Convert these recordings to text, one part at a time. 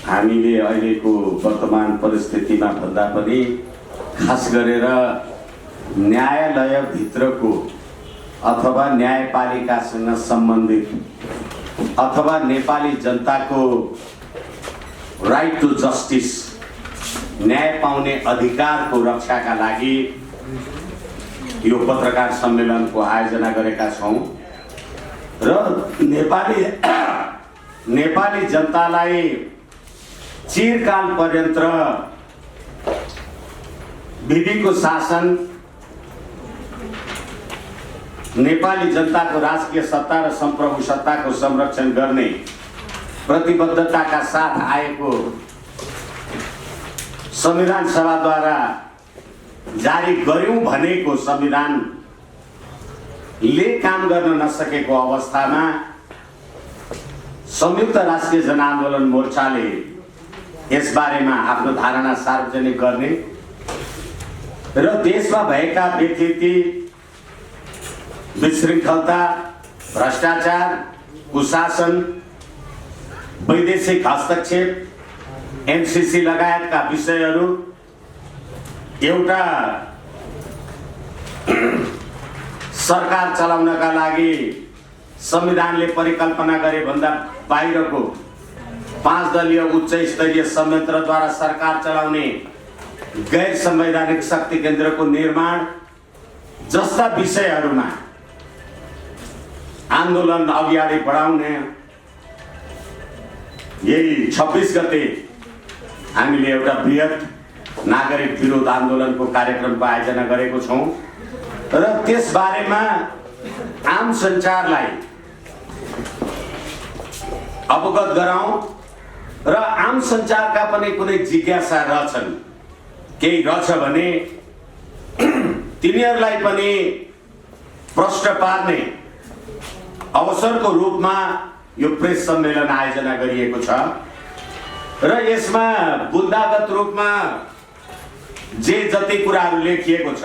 हामीले अहिलेको वर्तमान परिस्थितिमा भन्दा पनि खास गरेर न्यायालयभित्रको अथवा न्यायपालिकासँग सम्बन्धित अथवा नेपाली जनताको राइट टु जस्टिस न्याय पाउने अधिकारको रक्षाका लागि यो पत्रकार सम्मेलनको आयोजना गरेका छौं र नेपाली जनतालाई चिरकाल पर्यन्त विधिको शासन नेपाली जनताको राजकीय सत्ता र सम्प्रभु सत्ताको संरक्षण गर्ने प्रतिबद्धताका साथ आएको संविधान सभाद्वारा जारी गर्यौं भनेको संविधानले काम गर्न नसकेको अवस्थामा संयुक्त राष्ट्रिय जनआन्दोलन मोर्चाले यस बारेमा आफ्नो धारणा सार्वजनिक गर्ने र देशमा भएका विकृति विशृङ्खलता भ्रष्टाचार कुशासन वैदेशिक हस्तक्षेप एमसीसी लगायतका विषयहरू एउटा सरकार चलाउनका लागि संविधानले परिकल्पना गरे भन्दा बाहिरको 5 दलीय उच्च स्तरीय संयन्त्रद्वारा सरकार चलाउने गैर संवैधानिक शक्ति केन्द्रको निर्माण जस्ता विषयहरूमा आन्दोलन अगाडि बढाउने यही 26 गते हामीले एउटा बृहत नागरिक विरोध आन्दोलनको कार्यक्रमको आयोजना गरेको छौं र त्यस बारेमा आम सञ्चारलाई अवगत गराउँ र आम सञ्चारका पनि कुनै जिज्ञासा रहछन् केही रहेछ भने तिनीहरूलाई पनि प्रश्न पार्ने अवसरको रूपमा यो प्रेस सम्मेलन आयोजना गरिएको छ र यसमा बुद्धागत रूपमा जे जति कुराहरू लेखिएको छ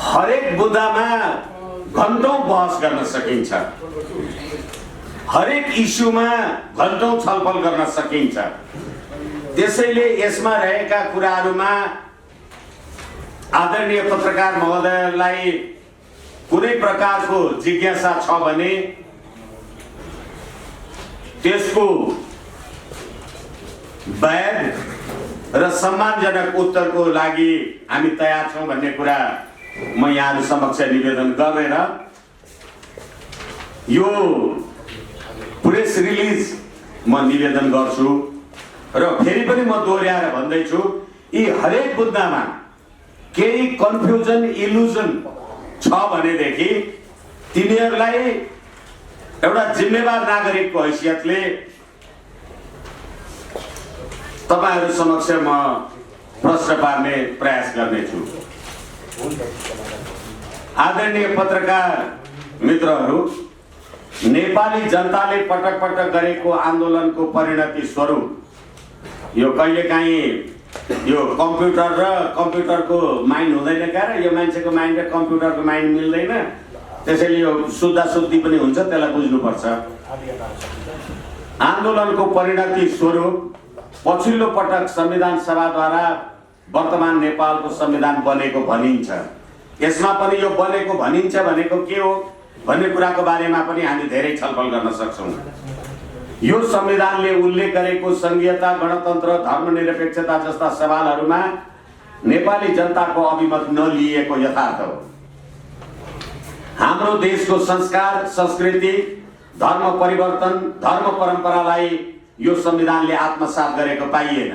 हरेक बुद्धामा घण्टौं बहस गर्न सकिन्छ हरेक इस्युमा घण्टौं छलफल गर्न सकिन्छ त्यसैले यसमा रहेका कुराहरूमा आदरणीय पत्रकार महोदयलाई कुनै प्रकारको जिज्ञासा छ भने त्यसको वैध र सम्मानजनक उत्तरको लागि हामी तयार छौं भन्ने कुरा म यहाँहरु समक्ष निवेदन गरेर यो प्रेस रिलिज म निवेदन गर्छु र फेरि पनि म दोहोर्याएर भन्दैछु यी हरेक मुद्दामा केही कन्फ्युजन इल्युजन छ भनेदेखि तिनीहरूलाई एउटा जिम्मेवार नागरिकको हैसियतले तपाईहरु समक्ष म प्रश्न पार्ने प्रयास गर्नेछु। आदरणीय पत्रकार मित्रहरू, नेपाली जनताले पटक पटक गरेको आन्दोलनको परिणति स्वरूप यो कहिलेकाहीँ यो कम्प्युटर र कम्प्युटरको माइन्ड हुँदैन क्या र यो मान्छेको माइन्ड र कम्प्युटरको माइन्ड मिल्दैन त्यसैले यो शुद्धाशुद्धि पनि हुन्छ त्यसलाई बुझ्नुपर्छ। आन्दोलनको परिणति स्वरूप पछिल्लो पटक संविधान सभाद्वारा वर्तमान नेपालको संविधान बनेको भनिन्छ। यसमा पनि यो बनेको भनिन्छ भनेको के हो भन्ने कुराको बारेमा पनि हामी धेरै छलफल गर्न सक्छौं। यो संविधानले उल्लेख गरेको संघीयता गणतन्त्र धर्मनिरपेक्षता जस्ता सवालहरूमा नेपाली जनताको अभिमत नलिएको यथार्थ हो। हाम्रो देशको संस्कार संस्कृति धर्म परिवर्तन धर्म परम्परालाई यो संविधानले आत्मसात गरेको पाइएन।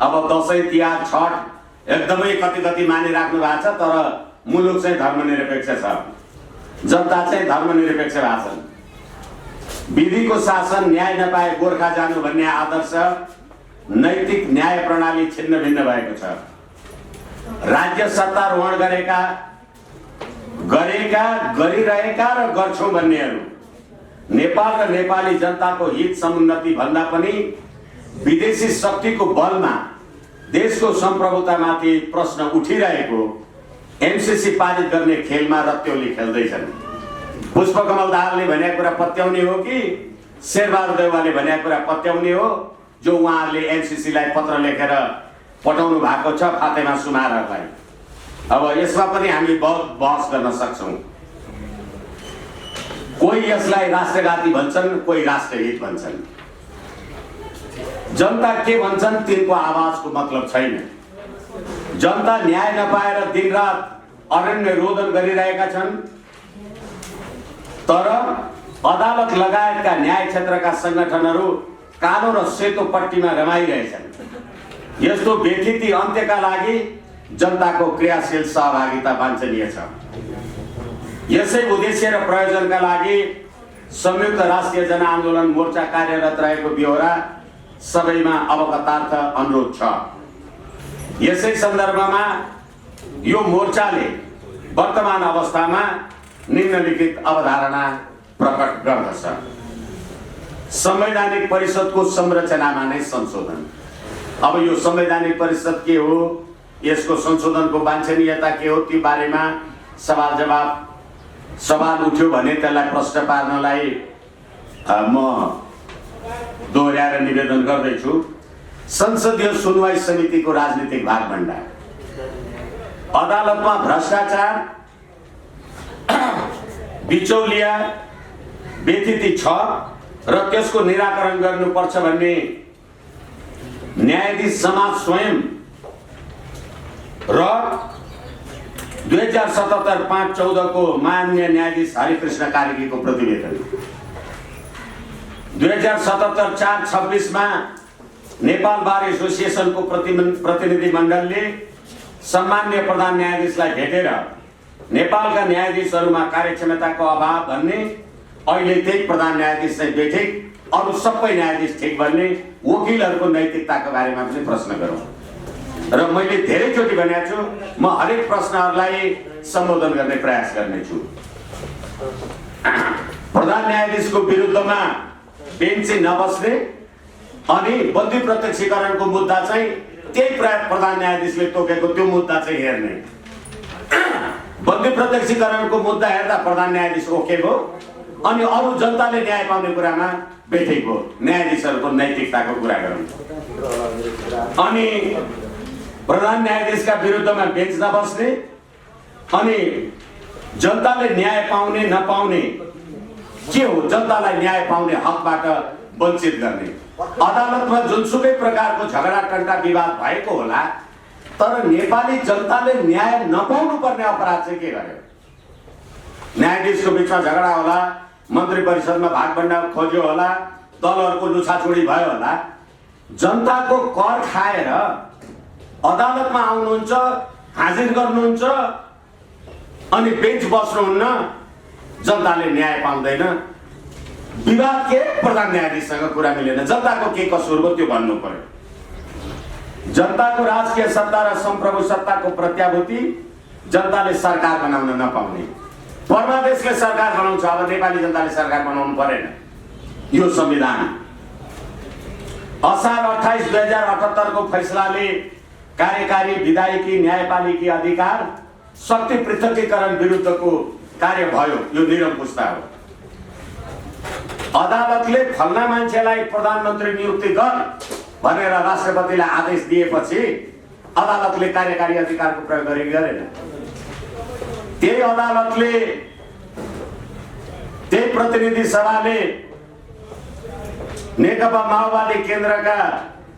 अब दशैं तिहार छठ एकदमै कति मानिराख्नु भएको छ तर मुलुक चाहिँ धर्मनिरपेक्ष छ जनता चाहिँ धर्मनिरपेक्ष भएको छ। विधिको शासन न्याय नपाए गोर्खा जानु भन्ने आदर्श नैतिक न्याय प्रणाली छिन्न भिन्न भएको छ। राज्य सत्तारोहण गरिरहेका र गर्छौं भन्नेहरू नेपाल र नेपाली जनताको हित समुन्नति भन्दा पनि विदेशी शक्तिको बलमा देशको सम्प्रभुतामाथि प्रश्न उठिरहेको एमसीसी पारित गर्ने खेलमा रत्योली खेल्दैछन्। पुष्पकमल दाहालले भनेको कुरा पत्याउने हो कि शेरबहादुर देउवाले भनेको कुरा पत्याउने हो जो उहाँहरूले एमसीसीलाई पत्र लेखेर पठाउनु भएको छ फातेमा सुमारहरूलाई। अब यसमा पनि हामी बहुत बहस गर्न सक्छौँ। कोही यसलाई राष्ट्रघाती भन्छन्, कोही राष्ट्रहित भन्छन्। जनता के भन्छन् तिनको आवाजको मतलब छैन। जनता न्याय नपाएर दिनरात अरण्य रोदन गरिरहेका छन्, तर अदालत लगायतका न्याय क्षेत्रका संगठनहरू कालो र सेतो पट्टीमा रमाइरहेछन्। यस्तो व्यथिति अन्त्यका लागि जनताको क्रियाशील सहभागिता वाञ्छनीय छ। यसै उद्देश्य र प्रयोजनका लागि संयुक्त राष्ट्रिय जनआन्दोलन मोर्चा कार्यरत रहेको बेहोरा सबैमा अवगतार्थ अनुरोध छ। यसै सन्दर्भमा यो मोर्चाले वर्तमान अवस्थामा निम्नलिखित अवधारणा प्रकट गर्दछ। संवैधानिक परिषदको संरचनामा नै संशोधन। अब यो संवैधानिक परिषद के हो, यसको संशोधनको वाञ्छनीयता के हो, ती बारेमा सवाल उठ्यो भने त्यसलाई प्रश्न पार्नलाई म दोहोर्याएर निवेदन गर्दैछु। संसदीय सुनवाई समितिको राजनीतिक भागभण्डा, अदालतमा भ्रष्टाचार, बिचौलिया, व्यथिति छ र त्यसको निराकरण गर्नुपर्छ भन्ने न्यायाधीश समाज स्वयं र 2077-5-14 को माननीय न्यायाधीश हरिकृष्ण कार्कीको प्रतिवेदन, 2077-4-26 मा नेपाल बार एसोसिएसनको प्रतिनिधि मण्डलले सम्माननीय प्रधान न्यायाधीशलाई भेटेर नेपालका न्यायाधीशहरूमा कार्यक्षमताको अभाव भन्ने, अहिले त्यही प्रधान न्यायाधीश चाहिँ बेठिक, अरू सबै न्यायाधीश ठिक भन्ने, वकिलहरूको नैतिकताको बारेमा पनि प्रश्न गरौँ। र मैले धेरैचोटि भनेको छु, म हरेक प्रश्नहरूलाई सम्बोधन गर्ने प्रयास गर्नेछु। प्रधान न्यायाधीशको विरुद्धमा बेन्ची नबस्ने अनि बन्दी प्रत्यक्षीकरणको मुद्दा चाहिँ त्यही प्रधान न्यायाधीशले तोकेको त्यो मुद्दा चाहिँ हेर्ने, बन्दी प्रत्यक्षीकरणको मुद्दा हेर्दा प्रधान न्यायाधीश ओके भयो अनि अरू जनताले न्याय पाउने कुरामा बेठिक भयो। न्यायाधीशहरूको नैतिकताको कुरा गरौँ। अनि प्रधान न्यायाधीशका विरुद्धमा बेन्च नबस्ने अनि जनताले न्याय पाउने नपाउने के हो, जनतालाई न्याय पाउने हकबाट वञ्चित गर्ने। अदालतमा जुनसुकै प्रकारको झगडा टन्टा विवाद भएको होला, तर नेपाली जनताले न्याय नपाउनु पर्ने अपराध चाहिँ के गर्यो? न्यायाधीशको बिचमा झगडा होला, मन्त्री परिषदमा भागभण्डा खोज्यो होला, दलहरूको लुछाचुडी भयो होला, जनताको कर खाएर अदालतमा आउनुहुन्छ, हाजिर गर्नुहुन्छ अनि बेन्च बस्नुहुन्न, जनताले न्याय पाउँदैन। विवाद के प्रधान न्यायाधीशसँग कुरा मिलेन, जनताको के कसुर हो त्यो भन्नु पर्यो। जनताको राजकीय सत्ता र सम्प्रभु सत्ताको प्रत्याभूति जनताले सरकार बनाउन नपाउने, परमादेशले सरकार बनाउँछ, अब नेपाली जनताले सरकार बनाउनु परेन। यो संविधान असार 28, 2078 को फैसलाले कार्यकारी, विधायकी, न्यायपालिकी अधिकार शक्ति पृथकीकरण विरुद्धको कार्य भयो। यो निरङ्कुशता हो। अदालतले फल्ना मान्छेलाई प्रधानमन्त्री नियुक्ति गर भनेर राष्ट्रपतिलाई आदेश दिएपछि अदालतले कार्यकारी अधिकारको प्रयोग गरेन। त्यही अदालतले, त्यही प्रतिनिधि सभाले नेकपा माओवादी केन्द्रका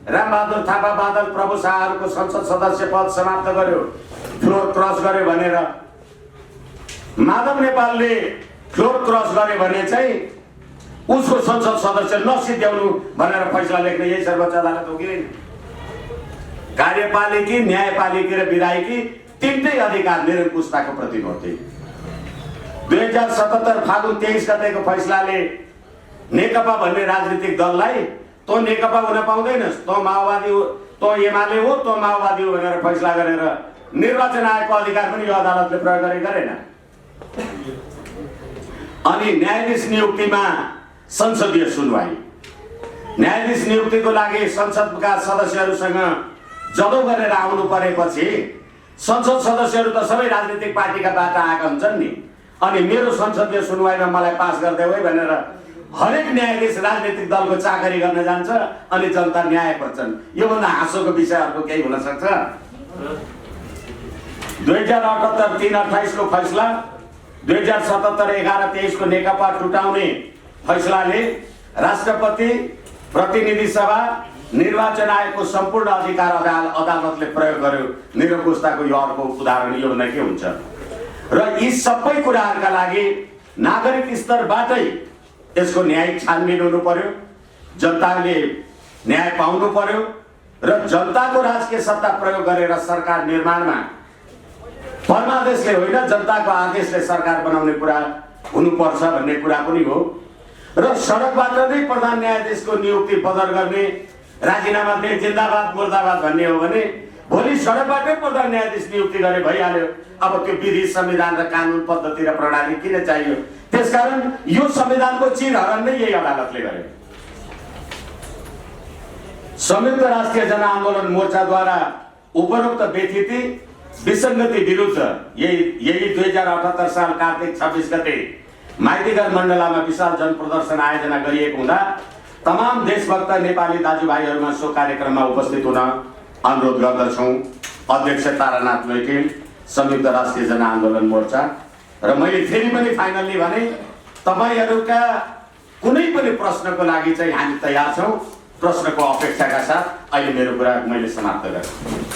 रामबहादुर थापा, बादल प्रभु शाहहरूको संसद सदस्य पद समाप्त गर्यो, फ्लोर क्रस गर्यो भनेर, माधव नेपालले फ्लोर क्रस गर्यो भने चाहिँ उसको संसद सदस्य नसिद्ध्याउनु भनेर फैसला लेख्ने यही सर्वोच्च अदालत हो कि होइन? कार्यपालिकी, न्यायपालिकी र विधायकी तीनटै अधिकार निरङ्कुशताको प्रतीक हो। 2077 फागुन 23 गतेको फैसलाले नेकपा भन्ने राजनीतिक दललाई तँ नेकपा हुन पाउँदैनस्, तँ माओवादी हो, तँ एमाले हो, तँ माओवादी हो भनेर फैसला गरेर निर्वाचन आयोगको अधिकार पनि यो अदालतले प्रयोग गरेन। अनि न्यायाधीश नियुक्तिमा संसदीय सुनवाई, न्यायाधीश नियुक्तिको लागि संसदका सदस्यहरूसँग जदौ गरेर आउनु परेपछि संसद सदस्यहरू त सबै राजनीतिक पार्टीका बाट आएका हुन्छन् नि, अनि मेरो संसदीय सुनवाईमा मलाई पास गरिदेऊ है भनेर हरेक न्यायाधीश राजनीतिक दलको चाकरी गर्न जान्छ अनि जनता न्याय पर्छन्। योभन्दा हाँसोको विषय अर्को केही हुन सक्छ? 2078 3/28 को फैसला, 2077 11/23 को नेकपा टुटाउने फैसलाले राष्ट्रपति, प्रतिनिधि सभा, निर्वाचन आयोगको सम्पूर्ण अधिकार अदालतले प्रयोग गर्यो। निरङ्कुशताको यो अर्को उदाहरण योभन्दा के हुन्छ? र यी सबै कुराहरूका लागि नागरिक स्तरबाटै यसको न्यायिक छानबिन हुनु पर्यो, जनताले न्याय पाउनु पर्यो र जनताको राजकीय सत्ता प्रयोग गरेर सरकार निर्माणमा परमादेशले होइन जनताको आदेशले सरकार बनाउने कुरा हुनुपर्छ भन्ने कुरा पनि हो। र सडकबाट नै प्रधान न्यायाधीशको नियुक्ति बदर गर्ने, राजीनामा दे जिन्दाबाद मुर्दाबाद भन्ने हो भने भोलि सडकबाटै प्रधान न्यायाधीश नियुक्ति गरे भइहाल्यो। अब त्यो विधि, संविधान र कानुन पद्धति र प्रणाली किन चाहियो? त्यसकारण यो संविधानको चिरहरण नै यही अदालतले गर्यो। संयुक्त राष्ट्रिय जनआन्दोलन मोर्चाद्वारा उपरोक्त व्यथिति विसङ्गति विरुद्ध यही 2078 साल कार्तिक 26 गते माइतीघर मण्डलामा विशाल जनप्रदर्शन आयोजना गरिएको हुँदा तमाम देशभक्त नेपाली दाजुभाइहरूमा सो कार्यक्रममा उपस्थित हुन अनुरोध गर्दछौँ। अध्यक्ष तारानाथ लैटेल, संयुक्त राष्ट्रिय जनआन्दोलन मोर्चा। र मैले फेरि पनि फाइनल्ली भने तपाईहरूका कुनै पनि प्रश्नको लागि चाहिँ हामी तयार छौँ। प्रश्नको अपेक्षाका साथ अहिले मेरो कुरा मैले समाप्त गरेँ।